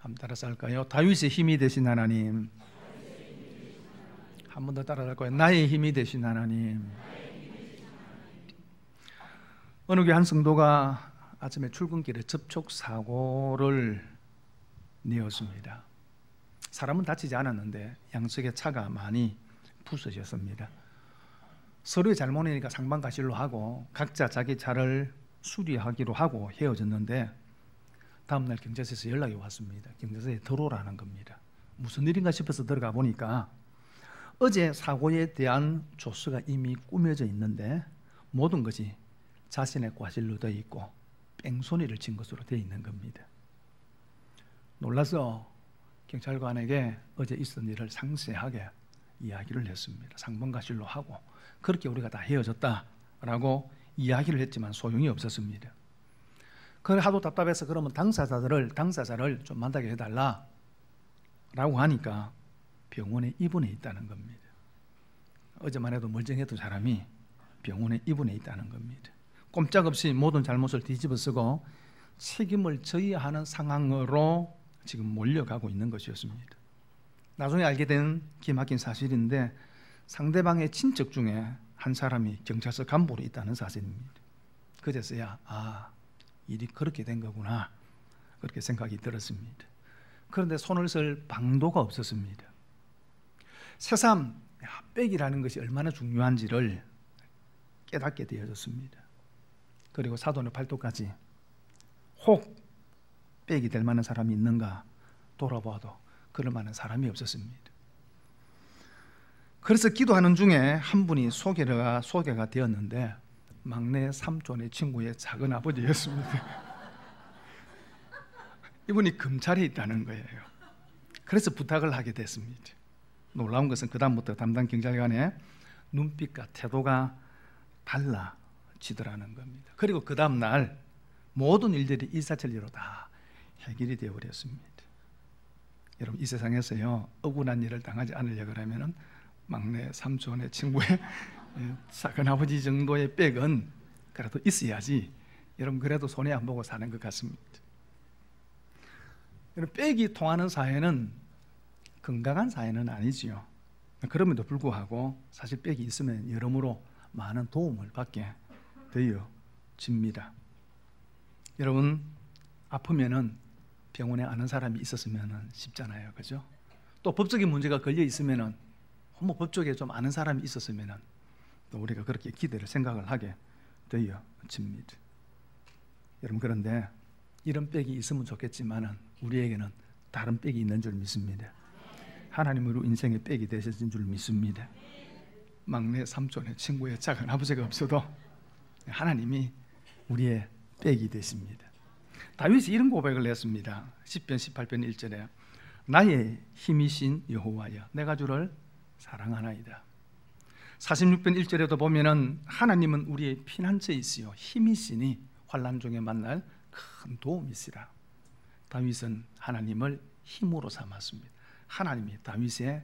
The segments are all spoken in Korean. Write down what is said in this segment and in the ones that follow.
한번 따라서 할까요? 다윗의 힘이 되신 하나님. 한 번 더 따라할까요? 나의 힘이 되신 하나님. 어느 교회 한 성도가 아침에 출근길에 접촉사고를 내었습니다. 사람은 다치지 않았는데 양측의 차가 많이 부서졌습니다. 서로의 잘못이니까 상반가실로 하고 각자 자기 차를 수리하기로 하고 헤어졌는데 다음날 경찰서에서 연락이 왔습니다. 경찰서에 들어오라는 겁니다. 무슨 일인가 싶어서 들어가 보니까 어제 사고에 대한 조서가 이미 꾸며져 있는데 모든 것이 자신의 과실로 되어 있고 뺑소니를 친 것으로 되어 있는 겁니다. 놀라서 경찰관에게 어제 있었던 일을 상세하게 이야기를 했습니다. 상반가실로 하고 그렇게 우리가 다 헤어졌다라고 이야기를 했지만 소용이 없었습니다. 그래 하도 답답해서 그러면 당사자를 좀 만나게 해달라라고 하니까 병원에 입원해 있다는 겁니다. 어제만 해도 멀쩡했던 사람이 병원에 입원해 있다는 겁니다. 꼼짝없이 모든 잘못을 뒤집어쓰고 책임을 져야 하는 상황으로 지금 몰려가고 있는 것이었습니다. 나중에 알게 된 기막힌 사실인데 상대방의 친척 중에 한 사람이 경찰서 간부로 있다는 사실입니다. 그제서야 일이 그렇게 된 거구나 그렇게 생각이 들었습니다. 그런데 손을 쓸 방도가 없었습니다. 새삼 백이라는 것이 얼마나 중요한지를 깨닫게 되어졌습니다. 그리고 사돈의 팔도까지 혹 백이 될 만한 사람이 있는가 돌아봐도 그럴 만한 사람이 없었습니다. 그래서 기도하는 중에 한 분이 소개가 되었는데 막내 삼촌의 친구의 작은 아버지였습니다. 이분이 검찰에 있다는 거예요. 그래서 부탁을 하게 됐습니다. 놀라운 것은 그 다음부터 담당 경찰관의 눈빛과 태도가 달라지더라는 겁니다. 그리고 그 다음 날 모든 일들이 일사천리로 다 해결이 되어버렸습니다. 여러분 이 세상에서요 억울한 일을 당하지 않으려고 하면 막내 삼촌의 친구의 작은 아버지 정도의 백은 그래도 있어야지 여러분 그래도 손해 안 보고 사는 것 같습니다. 여러분 백이 통하는 사회는 건강한 사회는 아니지요. 그럼에도 불구하고 사실 백이 있으면 여러모로 많은 도움을 받게 되어집니다. 여러분 아프면은 병원에 아는 사람이 있었으면 쉽잖아요, 그죠? 또 법적인 문제가 걸려 있으면은 법 쪽에 좀 아는 사람이 있었으면은 또 우리가 그렇게 기대를 생각을 하게 되어집니다. 여러분 그런데 이런 백이 있으면 좋겠지만은 우리에게는 다른 백이 있는 줄 믿습니다. 하나님으로 인생의 백이 되신 줄 믿습니다. 막내 삼촌의 친구의 작은 아버지가 없어도 하나님이 우리의 백이 되십니다. 다윗이 이런 고백을 했습니다. 10편 18편 1절에 나의 힘이신 여호와여 내가 주를 사랑하나이다. 46편 1절에도 보면은 하나님은 우리의 피난처이시요 힘이시니 환난 중에 만날 큰 도움이시라. 다윗은 하나님을 힘으로 삼았습니다. 하나님이 다윗의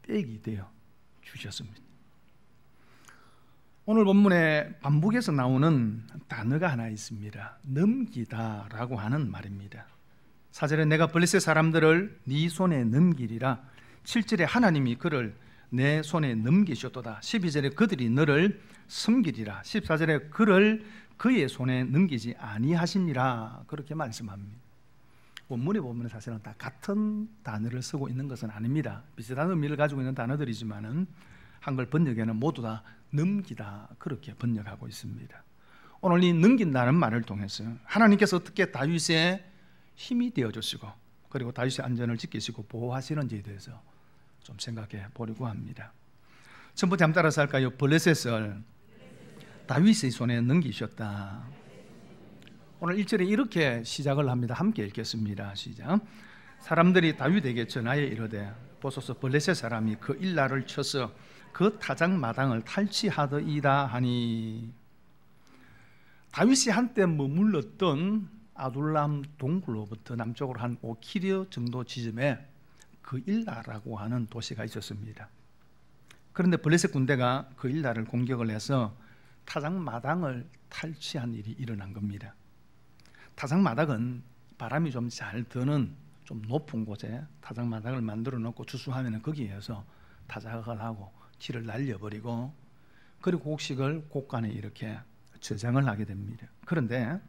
백이 되어 주셨습니다. 오늘 본문의 반복해서 나오는 단어가 하나 있습니다. 넘기다라고 하는 말입니다. 4절에 내가 블레셋 사람들을 네 손에 넘기리라. 7절에 하나님이 그를 내 손에 넘기셨도다. 12절에 그들이 너를 섬기리라. 14절에 그를 그의 손에 넘기지 아니하시니라. 그렇게 말씀합니다. 원문에 보면 사실은 다 같은 단어를 쓰고 있는 것은 아닙니다. 비슷한 의미를 가지고 있는 단어들이지만은 한글 번역에는 모두 다 넘기다 그렇게 번역하고 있습니다. 오늘 이 넘긴다는 말을 통해서 하나님께서 어떻게 다윗의 힘이 되어주시고 그리고 다윗의 안전을 지키시고 보호하시는지에 대해서 좀 생각해 보려고 합니다. 첫 번째 한번 따라서 할까요? 블레셋을 다윗의 손에 넘기셨다. 오늘 1절에 이렇게 시작을 합니다. 함께 읽겠습니다. 시작. 사람들이 다윗에게 전하여 이르되 보소서 블레셋 사람이 그 일날을 쳐서 그 타작 마당을 탈취하더이다 하니 다윗이 한때 머물렀던 아둘람 동굴로부터 남쪽으로 한 5km 정도 지점에 그 일라라고 하는 도시가 있었습니다. 그런데 블레셋 군대가 그 일라를 공격을 해서 타작 마당을 탈취한 일이 일어난 겁니다. 타작 마당은 바람이 좀 잘 드는 좀 높은 곳에 타작마당을 만들어 놓고 주수하면 거기에서 타작을 하고 티를 날려버리고 그리고 곡식을 곡간에 이렇게 저장을 하게 됩니다. 그런데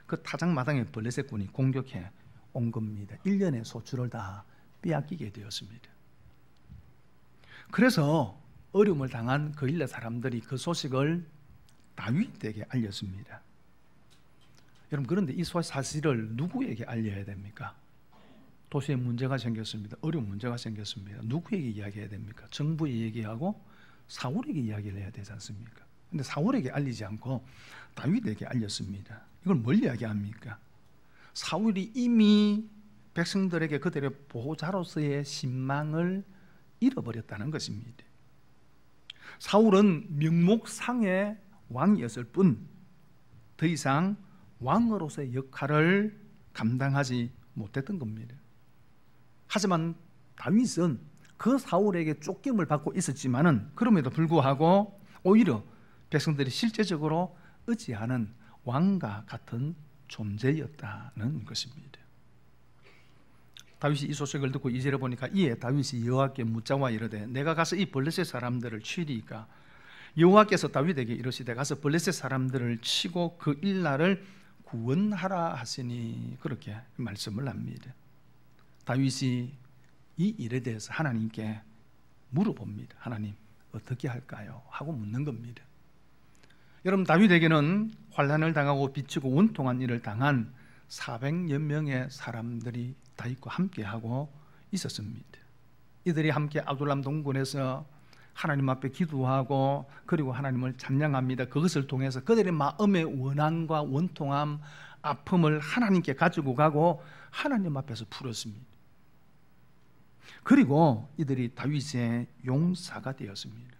그 타작마당에 블레셋군이 공격해 온 겁니다. 1년의 소출을 다 빼앗기게 되었습니다. 그래서 어려움을 당한 그일라 사람들이 그 소식을 다윗에게 알렸습니다. 여러분, 그런데 이 사실을 누구에게 알려야 됩니까? 도시에 문제가 생겼습니다. 어려운 문제가 생겼습니다. 누구에게 이야기해야 됩니까? 정부에 얘기하고 사울에게 이야기를 해야 되지 않습니까? 근데 사울에게 알리지 않고 다윗에게 알렸습니다. 이걸 뭘 이야기합니까? 사울이 이미 백성들에게 그들의 보호자로서의 신망을 잃어버렸다는 것입니다. 사울은 명목상의 왕이었을 뿐 더 이상 왕으로서의 역할을 감당하지 못했던 겁니다. 하지만 다윗은 그 사울에게 쫓김을 받고 있었지만은 그럼에도 불구하고 오히려 백성들이 실제적으로 의지하는 왕과 같은 존재였다는 것입니다. 다윗이 이 소식을 듣고 2절에 보니까 이에 다윗이 여호와께 묻자와 이르되 내가 가서 이 블레셋 사람들을 치리이까 여호와께서 다윗에게 이르시되 가서 블레셋 사람들을 치고 그 일날을 구원하라 하시니 그렇게 말씀을 합니다. 다윗이 이 일에 대해서 하나님께 물어봅니다. 하나님 어떻게 할까요? 하고 묻는 겁니다. 여러분, 다윗에게는 환난을 당하고 비치고 원통한 일을 당한 400여 명의 사람들이 다윗과 함께하고 있었습니다. 이들이 함께 아둘람 동굴에서 하나님 앞에 기도하고 그리고 하나님을 찬양합니다. 그것을 통해서 그들의 마음의 원한과 원통함, 아픔을 하나님께 가지고 가고 하나님 앞에서 풀었습니다. 그리고 이들이 다윗의 용사가 되었습니다.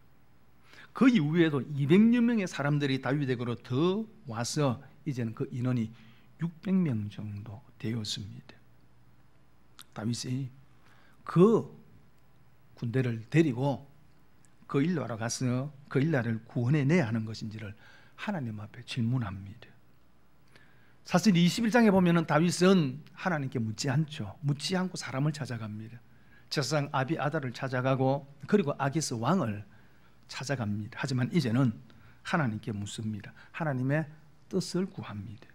그 이후에도 200여 명의 사람들이 다윗에게로 더 와서 이제는 그 인원이 600명 정도 되었습니다. 다윗이 그 군대를 데리고 그 일나라로 가서 그 일나라를 구원해내야 하는 것인지를 하나님 앞에 질문합니다. 사실 21장에 보면은 다윗은 하나님께 묻지 않죠. 묻지 않고 사람을 찾아갑니다. 제사장 아비아달을 찾아가고 그리고 아기스 왕을 찾아갑니다. 하지만 이제는 하나님께 묻습니다. 하나님의 뜻을 구합니다.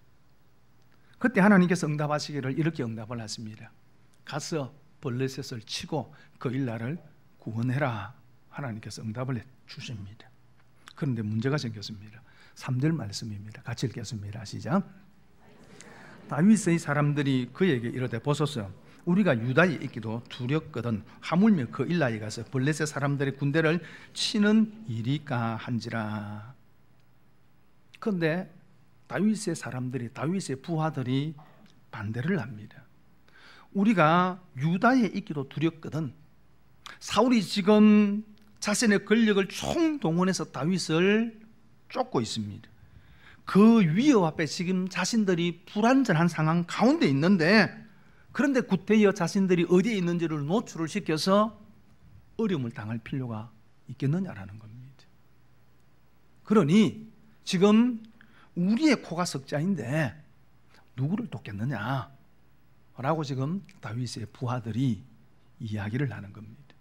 그때 하나님께서 응답하시기를 이렇게 응답을 하십니다. 가서 블레셋을 치고 그 일날을 구원해라. 하나님께서 응답을 해 주십니다. 그런데 문제가 생겼습니다. 3절 말씀입니다. 같이 읽겠습니다. 시작. 다윗의 사람들이 그에게 이르되 보소서 우리가 유다에 있기도 두렵거든 하물며 그 일라에 가서 블레셋 사람들의 군대를 치는 일이까 한지라. 그런데 다윗의 사람들이, 다윗의 부하들이 반대를 합니다. 우리가 유다에 있기도 두렵거든. 사울이 지금 자신의 권력을 총동원해서 다윗을 쫓고 있습니다. 그 위협 앞에 지금 자신들이 불안전한 상황 가운데 있는데, 그런데 구태여 자신들이 어디에 있는지를 노출을 시켜서 어려움을 당할 필요가 있겠느냐라는 겁니다. 그러니 지금 우리의 코가 석자인데 누구를 돕겠느냐 라고 지금 다윗의 부하들이 이야기를 하는 겁니다.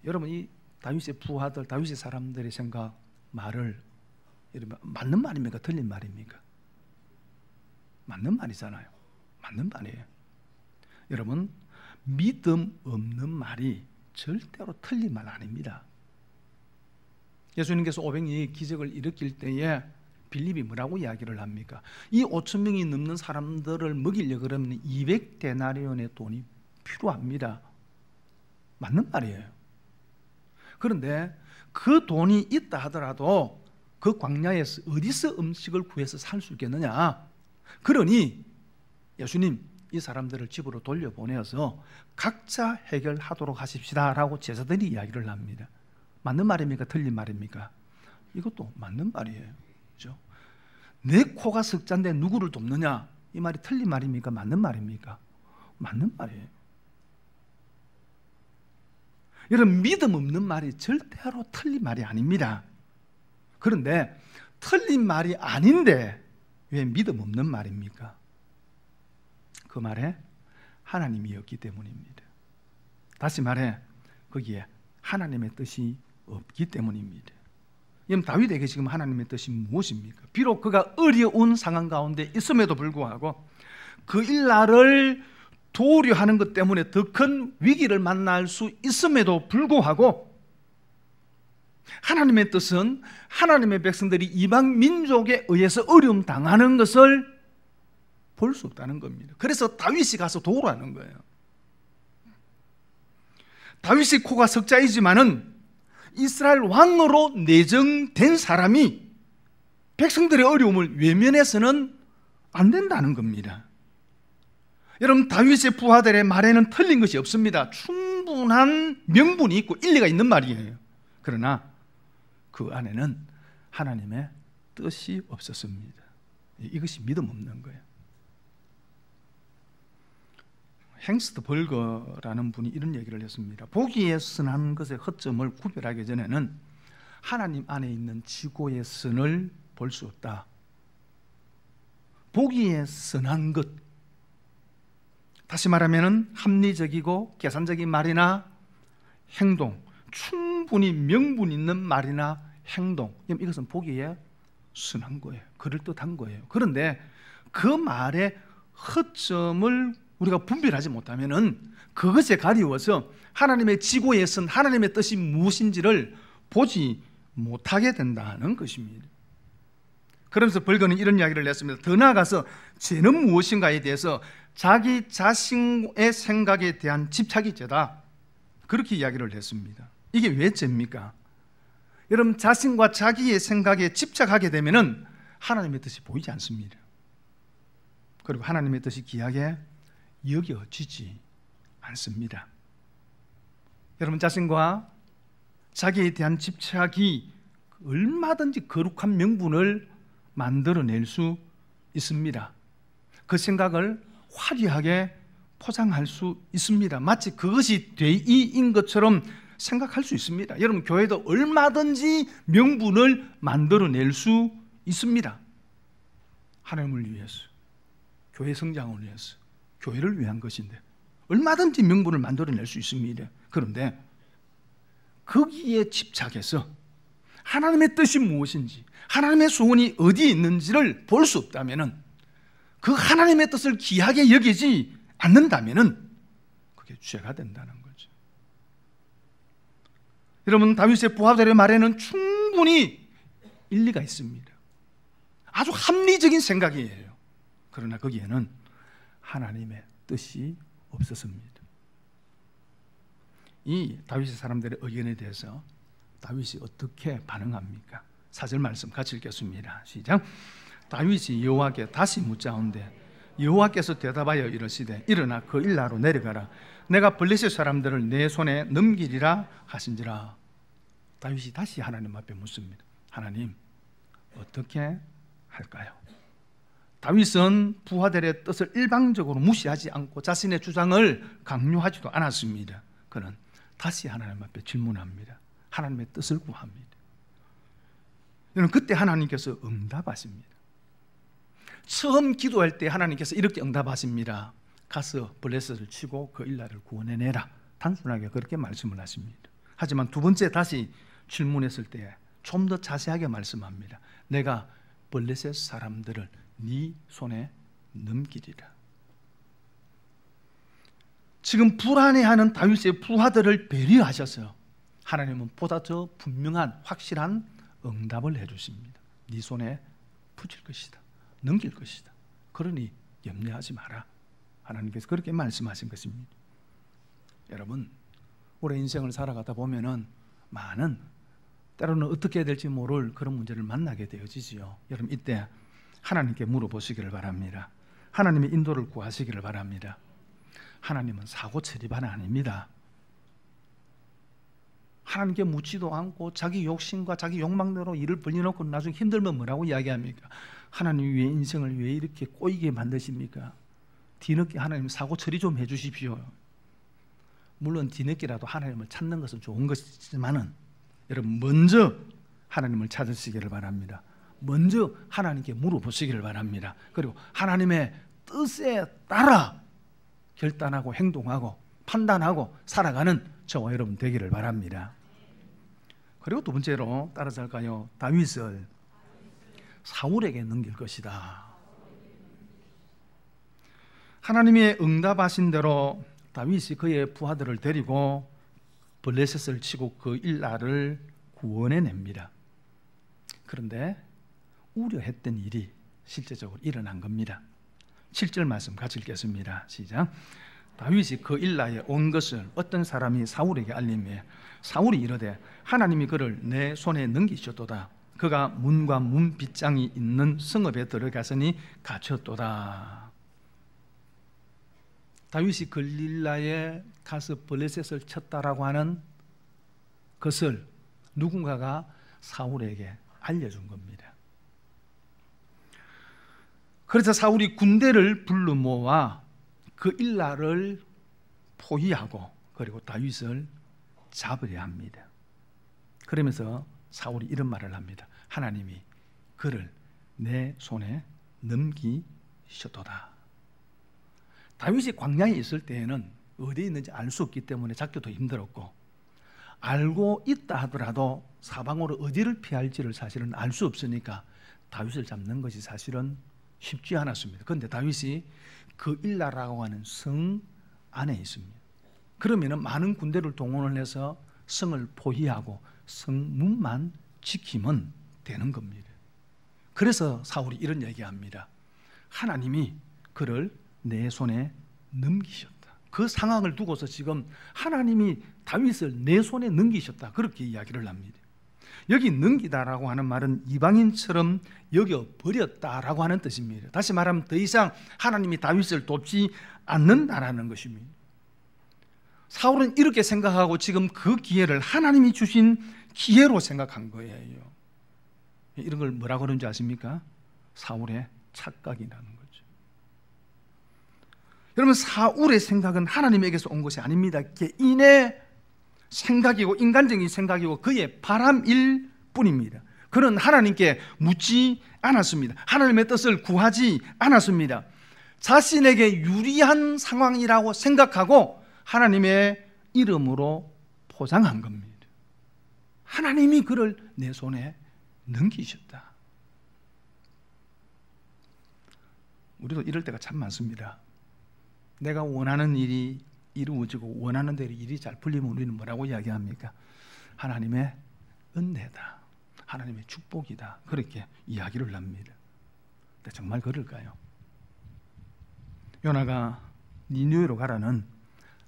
여러분, 이 다윗의 부하들, 다윗의 사람들의 생각, 말을 맞는 말입니까? 틀린 말입니까? 맞는 말이잖아요. 맞는 말이에요. 여러분, 믿음 없는 말이 절대로 틀린 말 아닙니다. 예수님께서 500의 기적을 일으킬 때에 빌립이 뭐라고 이야기를 합니까? 이 5천 명이 넘는 사람들을 먹이려고 그러면 200데나리온의 돈이 필요합니다. 맞는 말이에요. 그런데 그 돈이 있다 하더라도 그 광야에서 어디서 음식을 구해서 살 수 있겠느냐? 그러니 예수님, 이 사람들을 집으로 돌려보내어서 각자 해결하도록 하십시다 라고 제자들이 이야기를 합니다. 맞는 말입니까? 틀린 말입니까? 이것도 맞는 말이에요. 그렇죠? 내 코가 석자인데 누구를 돕느냐? 이 말이 틀린 말입니까? 맞는 말입니까? 맞는 말이에요. 여러분, 믿음 없는 말이 절대로 틀린 말이 아닙니다. 그런데 틀린 말이 아닌데 왜 믿음 없는 말입니까? 그 말에 하나님이었기 때문입니다. 다시 말해 거기에 하나님의 뜻이 없기 때문입니다. 그럼 다윗에게 지금 하나님의 뜻이 무엇입니까? 비록 그가 어려운 상황 가운데 있음에도 불구하고 그 일날을 도우려 하는 것 때문에 더 큰 위기를 만날 수 있음에도 불구하고 하나님의 뜻은 하나님의 백성들이 이방 민족에 의해서 어려움 당하는 것을 볼 수 없다는 겁니다. 그래서 다윗이 가서 도우라는 거예요. 다윗이 코가 석자이지만은 이스라엘 왕으로 내정된 사람이 백성들의 어려움을 외면해서는 안 된다는 겁니다. 여러분, 다윗의 부하들의 말에는 틀린 것이 없습니다. 충분한 명분이 있고 일리가 있는 말이에요. 그러나 그 안에는 하나님의 뜻이 없었습니다. 이것이 믿음 없는 거예요. 행스트 벌거라는 분이 이런 얘기를 했습니다. 보기에 선한 것의 허점을 구별하기 전에는 하나님 안에 있는 지고의 선을 볼 수 없다. 보기에 선한 것, 다시 말하면 합리적이고 계산적인 말이나 행동, 충분히 명분 있는 말이나 행동, 이것은 보기에 선한 거예요. 그럴듯한 거예요. 그런데 그 말의 허점을 우리가 분별하지 못하면은 그것에 가리워서 하나님의 지고의 선, 하나님의 뜻이 무엇인지를 보지 못하게 된다는 것입니다. 그러면서 벌거는 이런 이야기를 했습니다. 더 나아가서 죄는 무엇인가에 대해서 자기 자신의 생각에 대한 집착이 죄다, 그렇게 이야기를 했습니다. 이게 왜 죄입니까? 여러분, 자신과 자기의 생각에 집착하게 되면은 하나님의 뜻이 보이지 않습니다. 그리고 하나님의 뜻이 귀하게 여겨지지 않습니다. 여러분, 자신과 자기에 대한 집착이 얼마든지 거룩한 명분을 만들어낼 수 있습니다. 그 생각을 화려하게 포장할 수 있습니다. 마치 그것이 대의인 것처럼 생각할 수 있습니다. 여러분, 교회도 얼마든지 명분을 만들어낼 수 있습니다. 하나님을 위해서, 교회 성장을 위해서, 교회를 위한 것인데 얼마든지 명분을 만들어낼 수 있습니다. 그런데 거기에 집착해서 하나님의 뜻이 무엇인지, 하나님의 소원이 어디에 있는지를 볼 수 없다면, 그 하나님의 뜻을 귀하게 여기지 않는다면 그게 죄가 된다는 거죠. 여러분, 다윗의 부하들의 말에는 충분히 일리가 있습니다. 아주 합리적인 생각이에요. 그러나 거기에는 하나님의 뜻이 없었습니다. 이 다윗의 사람들의 의견에 대해서 다윗이 어떻게 반응합니까? 4절 말씀 같이 읽겠습니다. 시작. 다윗이 여호와께 다시 묻자온대 여호와께서 대답하여 이르시되 일어나 그 일라로 내려가라. 내가 블레셋 사람들을 내 손에 넘기리라 하신지라. 다윗이 다시 하나님 앞에 묻습니다. 하나님, 어떻게 할까요? 다윗은 부하들의 뜻을 일방적으로 무시하지 않고 자신의 주장을 강요하지도 않았습니다. 그는 다시 하나님 앞에 질문합니다. 하나님의 뜻을 구합니다. 여러분, 그때 하나님께서 응답하십니다. 처음 기도할 때 하나님께서 이렇게 응답하십니다. 가서 블레셋을 치고 그 일라를 구원해내라. 단순하게 그렇게 말씀을 하십니다. 하지만 두 번째 다시 질문했을 때 좀 더 자세하게 말씀합니다. 내가 블레셋 사람들을 네 손에 넘기리라. 지금 불안해하는 다윗의 부하들을 배려하셔서 하나님은 보다 더 분명한 확실한 응답을 해주십니다. 네 손에 붙일 것이다, 넘길 것이다. 그러니 염려하지 마라. 하나님께서 그렇게 말씀하신 것입니다. 여러분, 올해 인생을 살아가다 보면은 많은, 때로는 어떻게 해야 될지 모를 그런 문제를 만나게 되어지지요. 여러분, 이때 하나님께 물어보시기를 바랍니다. 하나님의 인도를 구하시기를 바랍니다. 하나님은 사고 처리반 아닙니다. 하나님께 묻지도 않고 자기 욕심과 자기 욕망대로 일을 벌려놓고 나중에 힘들면 뭐라고 이야기합니까? 하나님 왜 인생을 왜 이렇게 꼬이게 만드십니까? 뒤늦게 하나님 사고 처리 좀 해주십시오. 물론 뒤늦게라도 하나님을 찾는 것은 좋은 것이지만은 여러분, 먼저 하나님을 찾으시기를 바랍니다. 먼저 하나님께 물어보시기를 바랍니다. 그리고 하나님의 뜻에 따라 결단하고 행동하고 판단하고 살아가는 저와 여러분 되기를 바랍니다. 그리고 두 번째로 따라서 할까요? 다윗을 사울에게 넘길 것이다. 하나님의 응답하신 대로 다윗이 그의 부하들을 데리고 블레셋을 치고 그 일라를 구원해냅니다. 그런데 우려했던 일이 실제적으로 일어난 겁니다. 7절 말씀 같이 읽겠습니다. 시작. 다윗이 그 일라에 온 것을 어떤 사람이 사울에게 알림해 사울이 이르되 하나님이 그를 내 손에 넘기셨도다. 그가 문과 문 빗장이 있는 성읍에 들어갔으니 갇혔도다. 다윗이 글릴라에 가서 블레셋을 쳤다라고 하는 것을 누군가가 사울에게 알려준 겁니다. 그래서 사울이 군대를 불러 모아 그 일라를 포위하고 그리고 다윗을 잡으려 합니다. 그러면서 사울이 이런 말을 합니다. 하나님이 그를 내 손에 넘기셨도다. 다윗이 광야에 있을 때에는 어디에 있는지 알 수 없기 때문에 잡기도 힘들었고, 알고 있다 하더라도 사방으로 어디를 피할지를 사실은 알 수 없으니까 다윗을 잡는 것이 사실은 쉽지 않았습니다. 그런데 다윗이 그 일라라고 하는 성 안에 있습니다. 그러면 많은 군대를 동원을 해서 성을 포위하고 성문만 지키면 되는 겁니다. 그래서 사울이 이런 얘기합니다. 하나님이 그를 내 손에 넘기셨다. 그 상황을 두고서 지금 하나님이 다윗을 내 손에 넘기셨다, 그렇게 이야기를 합니다. 여기 넘기다라고 하는 말은 이방인처럼 여겨버렸다라고 하는 뜻입니다. 다시 말하면 더 이상 하나님이 다윗을 돕지 않는다라는 것입니다. 사울은 이렇게 생각하고 지금 그 기회를 하나님이 주신 기회로 생각한 거예요. 이런 걸 뭐라고 그러는지 아십니까? 사울의 착각이라는 거죠. 여러분, 사울의 생각은 하나님에게서 온 것이 아닙니다. 개인의 생각이고 인간적인 생각이고 그의 바람일 뿐입니다. 그는 하나님께 묻지 않았습니다. 하나님의 뜻을 구하지 않았습니다. 자신에게 유리한 상황이라고 생각하고 하나님의 이름으로 포장한 겁니다. 하나님이 그를 내 손에 넘기셨다. 우리도 이럴 때가 참 많습니다. 내가 원하는 일이 이루어지고 원하는 대로 일이 잘 풀리면 우리는 뭐라고 이야기합니까? 하나님의 은혜다, 하나님의 축복이다, 그렇게 이야기를 합니다. 근데 정말 그럴까요? 요나가 니느웨로 가라는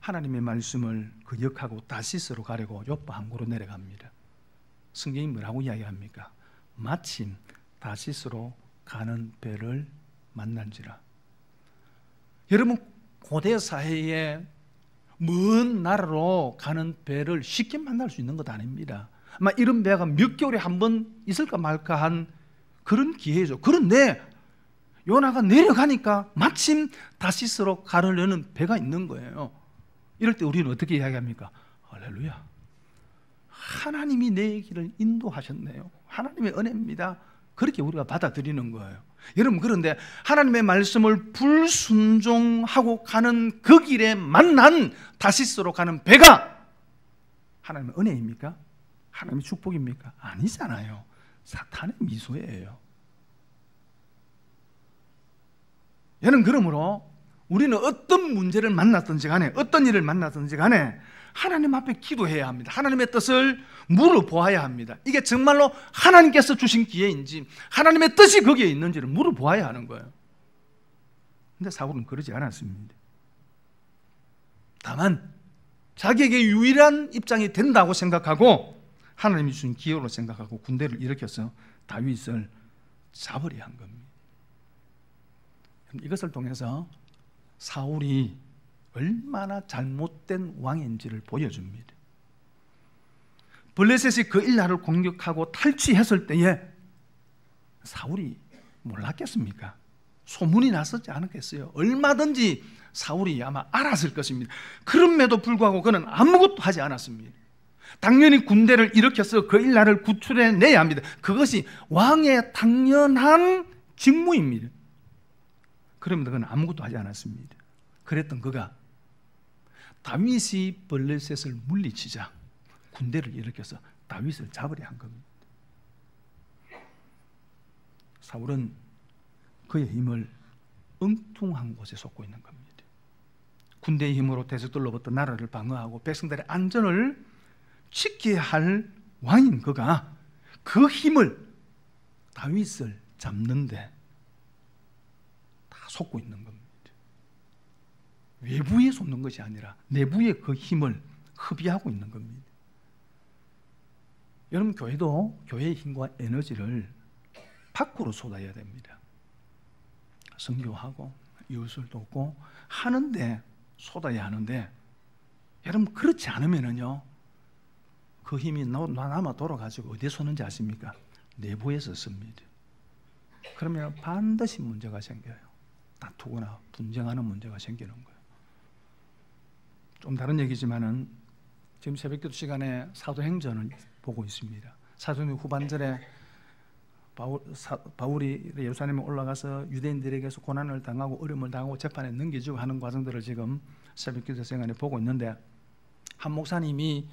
하나님의 말씀을 기억하고 다시스로 가려고 요파 항구로 내려갑니다. 성경이 뭐라고 이야기합니까? 마침 다시스로 가는 배를 만난지라. 여러분, 고대 사회에 먼 나라로 가는 배를 쉽게 만날 수 있는 것 아닙니다. 아마 이런 배가 몇 개월에 한 번 있을까 말까 한 그런 기회죠. 그런데 요나가 내려가니까 마침 다시스로 가려는 배가 있는 거예요. 이럴 때 우리는 어떻게 이야기합니까? 할렐루야, 하나님이 내 길을 인도하셨네요. 하나님의 은혜입니다. 그렇게 우리가 받아들이는 거예요. 여러분, 그런데 하나님의 말씀을 불순종하고 가는 그 길에 만난 다시스로 가는 배가 하나님의 은혜입니까? 하나님의 축복입니까? 아니잖아요. 사탄의 미소예요. 여러분, 그러므로 우리는 어떤 문제를 만났든지 간에 어떤 일을 만났든지 간에 하나님 앞에 기도해야 합니다. 하나님의 뜻을 물어보아야 합니다. 이게 정말로 하나님께서 주신 기회인지 하나님의 뜻이 거기에 있는지를 물어보아야 하는 거예요. 그런데 사울은 그러지 않았습니다. 다만 자기에게 유일한 입장이 된다고 생각하고 하나님이 주신 기회로 생각하고 군대를 일으켜서 다윗을 잡으려 한 겁니다. 이것을 통해서 사울이 얼마나 잘못된 왕인지를 보여줍니다. 블레셋이 그 일라를 공격하고 탈취했을 때에 사울이 몰랐겠습니까? 소문이 났었지 않았겠어요? 얼마든지 사울이 아마 알았을 것입니다. 그럼에도 불구하고 그는 아무것도 하지 않았습니다. 당연히 군대를 일으켜서 그 일라를 구출해내야 합니다. 그것이 왕의 당연한 직무입니다. 그럼에도 그는 아무것도 하지 않았습니다. 그랬던 그가 다윗이 블레셋을 물리치자 군대를 일으켜서 다윗을 잡으려 한 겁니다. 사울은 그의 힘을 엉뚱한 곳에 쏟고 있는 겁니다. 군대의 힘으로 대적들로부터 나라를 방어하고 백성들의 안전을 지켜야 할 왕인 그가 그 힘을 다윗을 잡는데 다 쏟고 있는 겁니다. 외부에 쏟는 것이 아니라 내부에 그 힘을 흡입하고 있는 겁니다. 여러분, 교회도 교회의 힘과 에너지를 밖으로 쏟아야 됩니다. 선교하고 이웃을 돕고 하는데 쏟아야 하는데, 여러분 그렇지 않으면은요 그 힘이 남아 돌아가지고 어디에 쏟는지 아십니까? 내부에서 씁니다. 그러면 반드시 문제가 생겨요. 다투거나 분쟁하는 문제가 생기는 거예요. 좀 다른 얘기지만은 지금 새벽기도 시간에 사도행전을 보고 있습니다. 사도행전 후반절에 바울이 예루살렘에 올라가서 유대인들에게서 고난을 당하고 어려움을 당하고 재판에 넘겨지고 하는 과정들을 지금 새벽기도 시간에 보고 있는데, 한 목사님이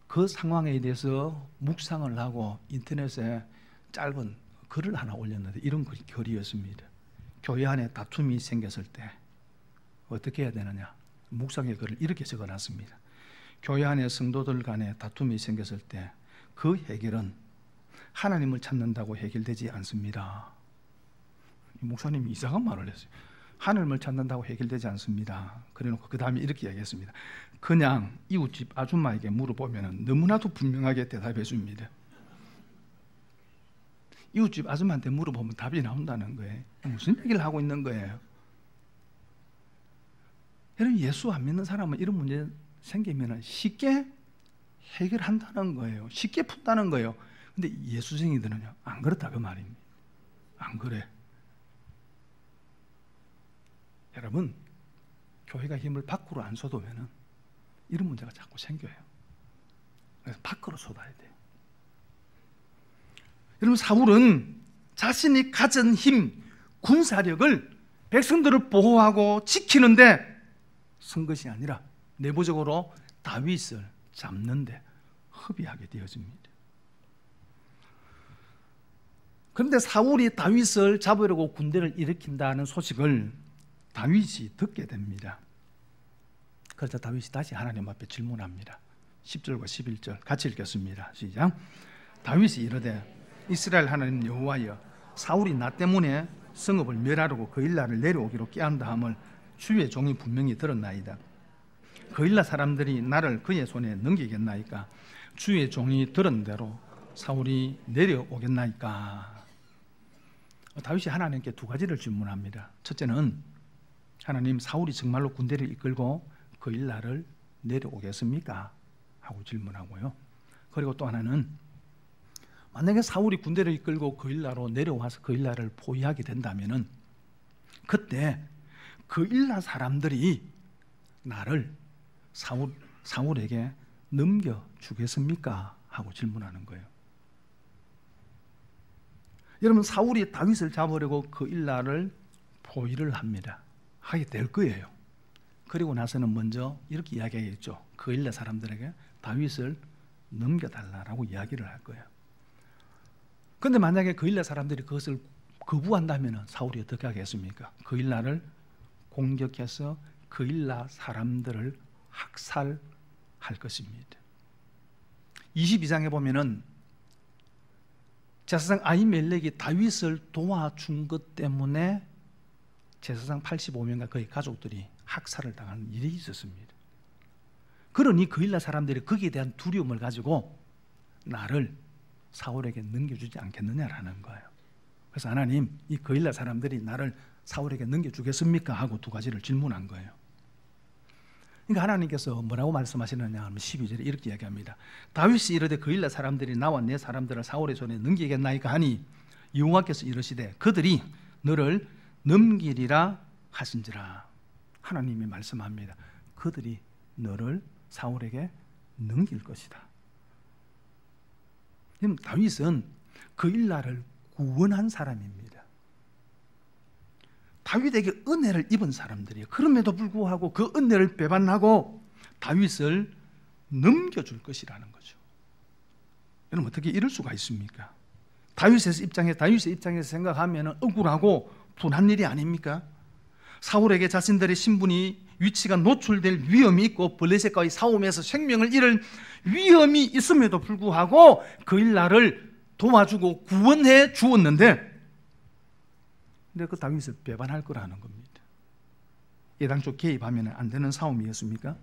그 상황에 대해서 묵상을 하고 인터넷에 짧은 글을 하나 올렸는데 이런 글이었습니다. 교회 안에 다툼이 생겼을 때 어떻게 해야 되느냐, 묵상의 글을 이렇게 적어놨습니다. 교회 안에 성도들 간에 다툼이 생겼을 때 그 해결은 하나님을 찾는다고 해결되지 않습니다. 목사님이 이상한 말을 했어요. 하나님을 찾는다고 해결되지 않습니다. 그래놓고 그 다음에 이렇게 얘기했습니다. 그냥 이웃집 아줌마에게 물어보면 너무나도 분명하게 대답해 줍니다. 이웃집 아줌마한테 물어보면 답이 나온다는 거예요. 무슨 얘기를 하고 있는 거예요? 여러분, 예수 안 믿는 사람은 이런 문제 생기면 쉽게 해결한다는 거예요. 쉽게 푼다는 거예요. 근데 예수쟁이들은요 안 그렇다 그 말입니다. 안 그래. 여러분, 교회가 힘을 밖으로 안 쏟으면 이런 문제가 자꾸 생겨요. 그래서 밖으로 쏟아야 돼요. 여러분, 사울은 자신이 가진 힘, 군사력을 백성들을 보호하고 지키는데 쓴 것이 아니라 내부적으로 다윗을 잡는데 허비하게 되어집니다. 그런데 사울이 다윗을 잡으려고 군대를 일으킨다는 소식을 다윗이 듣게 됩니다. 그래서 다윗이 다시 하나님 앞에 질문합니다. 10절과 11절 같이 읽겠습니다. 시작. 다윗이 이르되 이스라엘 하나님 여호와여, 사울이 나 때문에 성읍을 멸하려고 그일라를 내려오기로 꾀한다 함을 주의 종이 분명히 들었나이다. 그일라 사람들이 나를 그의 손에 넘기겠나이까? 주의 종이 들은 대로 사울이 내려오겠나이까? 다윗이 하나님께 두 가지를 질문합니다. 첫째는 하나님, 사울이 정말로 군대를 이끌고 그일라를 내려오겠습니까? 하고 질문하고요. 그리고 또 하나는 만약에 사울이 군대를 이끌고 그일라로 내려와서 그일라를 포위하게 된다면은 그때 그일라 사람들이 나를 사울에게 넘겨주겠습니까? 하고 질문하는 거예요. 여러분, 사울이 다윗을 잡으려고 그일라를 포위를 합니다. 하게 될 거예요. 그리고 나서는 먼저 이렇게 이야기하겠죠. 그일라 사람들에게 다윗을 넘겨달라고 이야기를 할 거예요. 그런데 만약에 그일라 사람들이 그것을 거부한다면 사울이 어떻게 하겠습니까? 그일라를 공격해서 그일라 사람들을 학살할 것입니다. 22장에 보면은 제사장 아히멜렉이 다윗을 도와준 것 때문에 제사장 85명과 그의 가족들이 학살을 당하는 일이 있었습니다. 그러니 그일라 사람들이 거기에 대한 두려움을 가지고 나를 사울에게 넘겨주지 않겠느냐라는 거예요. 그래서 하나님, 이 그일라 사람들이 나를 사울에게 넘겨주겠습니까? 하고 두 가지를 질문한 거예요. 그러니까 하나님께서 뭐라고 말씀하시느냐 하면 12절에 이렇게 이야기합니다. 다윗이 이르되 그일라 사람들이 나와 내 사람들을 사울의 손에 넘기겠나이까 하니 여호와께서 이르시되 그들이 너를 넘기리라 하신지라. 하나님이 말씀합니다. 그들이 너를 사울에게 넘길 것이다. 다윗은 그일라를 구원한 사람입니다. 다윗에게 은혜를 입은 사람들이에요. 그럼에도 불구하고 그 은혜를 배반하고 다윗을 넘겨줄 것이라는 거죠. 여러분 어떻게 이럴 수가 있습니까? 다윗의 입장에서 생각하면 억울하고 분한 일이 아닙니까? 사울에게 자신들의 신분이 위치가 노출될 위험이 있고 블레셋과의 싸움에서 생명을 잃을 위험이 있음에도 불구하고 그 일날을 도와주고 구원해 주었는데, 근데 그 다윗을 배반할 거라는 겁니다. 예당초 개입하면 안 되는 싸움이었습니까?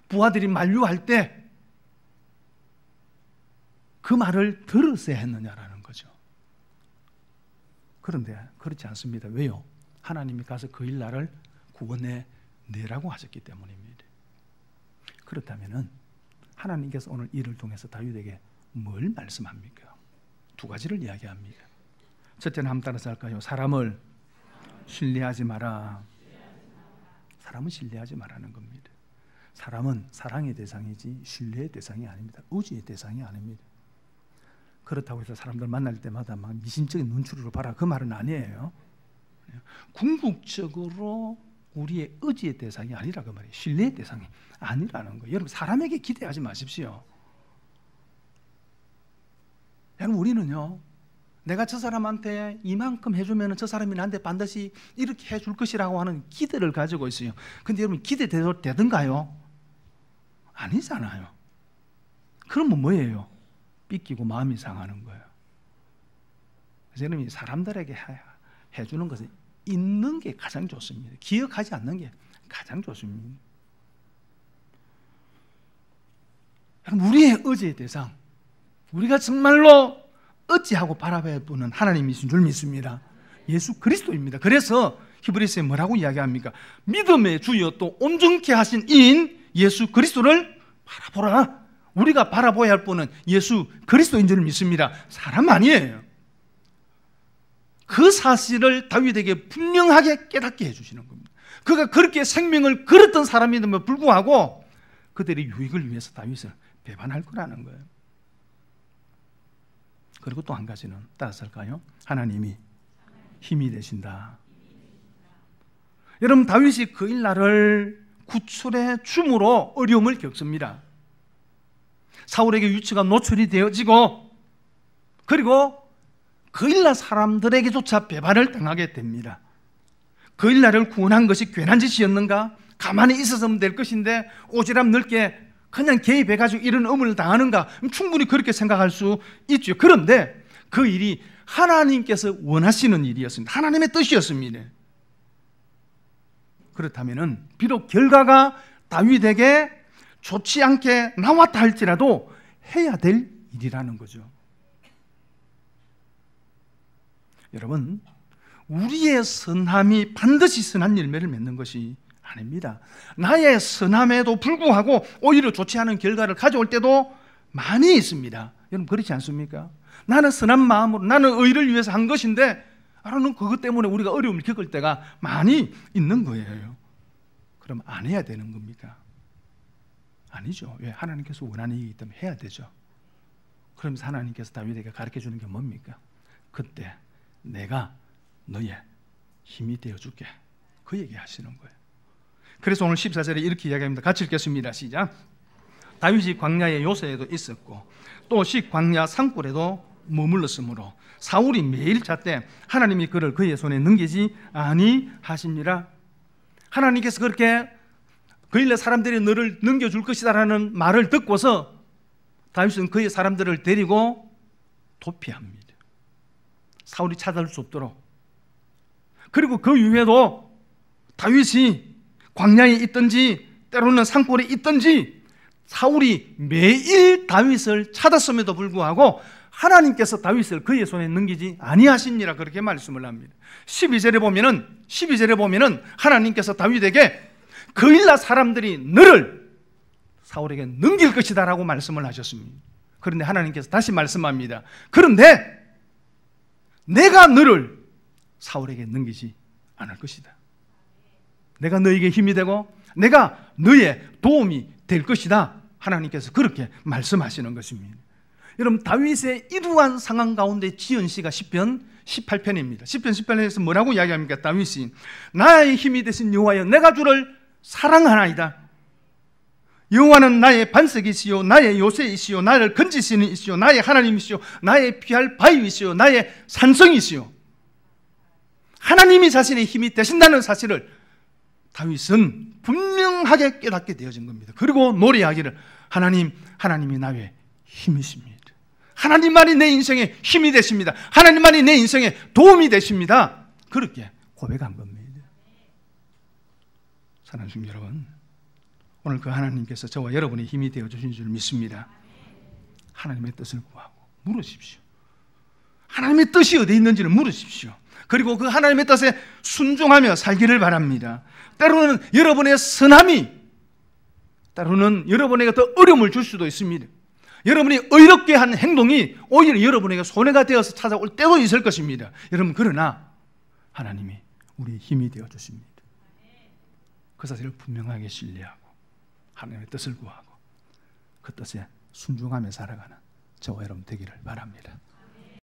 부하들이 만류할 때 그 말을 들었어야 했느냐라는 거죠. 그런데 그렇지 않습니다. 왜요? 하나님이 가서 그 일날을 구원해 내라고 하셨기 때문입니다. 그렇다면 하나님께서 오늘 이를 통해서 다윗에게 뭘 말씀합니까? 두 가지를 이야기합니다. 첫째는 한번 따라서 할까요? 사람을 신뢰하지 마라. 사람은 신뢰하지 말라는 겁니다. 사람은 사랑의 대상이지 신뢰의 대상이 아닙니다. 의지의 대상이 아닙니다. 그렇다고 해서 사람들 만날 때마다 막 미심쩍인 눈초리로 봐라, 그 말은 아니에요. 궁극적으로 우리의 의지의 대상이 아니라 그 말이에요. 신뢰의 대상이 아니라는 거예요. 여러분 사람에게 기대하지 마십시오. 여러분 우리는요, 내가 저 사람한테 이만큼 해주면 저 사람이 나한테 반드시 이렇게 해줄 것이라고 하는 기대를 가지고 있어요. 근데 여러분 기대대로 되던가요? 아니잖아요. 그러면 뭐예요? 삐끼고 마음이 상하는 거예요. 그래서 여러분이 사람들에게 해주는 것은 있는 게 가장 좋습니다. 기억하지 않는 게 가장 좋습니다. 우리의 의지의 대상, 우리가 정말로 의지하고 바라봐야 보는 하나님이신 줄 믿습니다. 예수 그리스도입니다. 그래서 히브리서에 뭐라고 이야기합니까? 믿음의 주여 또 온전케 하신 이인 예수 그리스도를 바라보라. 우리가 바라봐야 할 분은 예수 그리스도인 줄 믿습니다. 사람 아니에요. 그 사실을 다윗에게 분명하게 깨닫게 해주시는 겁니다. 그가 그렇게 생명을 걸었던 사람임에도 불구하고 그들의 유익을 위해서 다윗을 배반할 거라는 거예요. 그리고 또 한 가지는 따라서 할까요? 하나님이 힘이 되신다. 여러분 다윗이 그 일날을 구출해 줌으로 어려움을 겪습니다. 사울에게 위치가 노출이 되어지고 그리고 그 일날 사람들에게조차 배반을 당하게 됩니다. 그 일날을 구원한 것이 괜한 짓이었는가? 가만히 있었으면 될 것인데 오지랖 넓게 그냥 개입해가지고 이런 엄을 당하는가? 충분히 그렇게 생각할 수 있죠. 그런데 그 일이 하나님께서 원하시는 일이었습니다. 하나님의 뜻이었습니다. 그렇다면 비록 결과가 다윗에게 좋지 않게 나왔다 할지라도 해야 될 일이라는 거죠. 여러분, 우리의 선함이 반드시 선한 열매를 맺는 것이 아닙니다. 나의 선함에도 불구하고 오히려 좋지 않은 결과를 가져올 때도 많이 있습니다. 여러분 그렇지 않습니까? 나는 선한 마음으로 나는 의를 위해서 한 것인데 나는 그것 때문에 우리가 어려움을 겪을 때가 많이 있는 거예요. 그럼 안 해야 되는 겁니까? 아니죠. 왜? 하나님께서 원하는 일이기 때문에 해야 되죠. 그러면서 하나님께서 다윗에게 가르쳐주는 게 뭡니까? 그때 내가 너의 힘이 되어줄게. 그 얘기 하시는 거예요. 그래서 오늘 14절에 이렇게 이야기합니다. 같이 읽겠습니다. 시작. 다윗이 광야의 요새에도 있었고 또 광야 산골에도 머물렀으므로 사울이 매일 잣대 하나님이 그를 그의 손에 넘기지 아니하시니라. 하나님께서 그렇게 그 일에 사람들이 너를 넘겨줄 것이다라는 말을 듣고서 다윗은 그의 사람들을 데리고 도피합니다. 사울이 찾아올 수 없도록. 그리고 그 이후에도 다윗이 광야에 있든지 때로는 산골에 있든지 사울이 매일 다윗을 찾았음에도 불구하고 하나님께서 다윗을 그의 손에 넘기지 아니하시니라 그렇게 말씀을 합니다. 12절에 보면은 하나님께서 다윗에게 그 일날 사람들이 너를 사울에게 넘길 것이다 라고 말씀을 하셨습니다. 그런데 하나님께서 다시 말씀합니다. 그런데 내가 너를 사울에게 넘기지 않을 것이다. 내가 너에게 힘이 되고 내가 너의 도움이 될 것이다. 하나님께서 그렇게 말씀하시는 것입니다. 여러분 다윗의 이러한 상황 가운데 지은 시가 시편 18편입니다. 시편 18편에서 뭐라고 이야기합니까? 다윗이 나의 힘이 되신 여호와여 내가 주를 사랑하나이다. 여호와는 나의 반석이시요 나의 요새이시요 나를 건지시는 이시요 나의 하나님이시요 나의 피할 바위이시요 나의 산성이시요. 하나님이 자신의 힘이 되신다는 사실을 다윗은 분명하게 깨닫게 되어진 겁니다. 그리고 노래하기를 하나님이 나의 힘이십니다. 하나님만이 내 인생에 힘이 되십니다. 하나님만이 내 인생에 도움이 되십니다. 그렇게 고백한 겁니다. 사랑하는 성도 여러분, 오늘 그 하나님께서 저와 여러분의 힘이 되어주신 줄 믿습니다. 하나님의 뜻을 구하고 물으십시오. 하나님의 뜻이 어디 있는지를 물으십시오. 그리고 그 하나님의 뜻에 순종하며 살기를 바랍니다. 때로는 여러분의 선함이 때로는 여러분에게 더 어려움을 줄 수도 있습니다. 여러분이 의롭게 한 행동이 오히려 여러분에게 손해가 되어서 찾아올 때도 있을 것입니다. 여러분, 그러나 하나님이 우리의 힘이 되어주십니다. 그 사실을 분명하게 신뢰하고 하나님의 뜻을 구하고 그 뜻에 순종하며 살아가는 저와 여러분 되기를 바랍니다.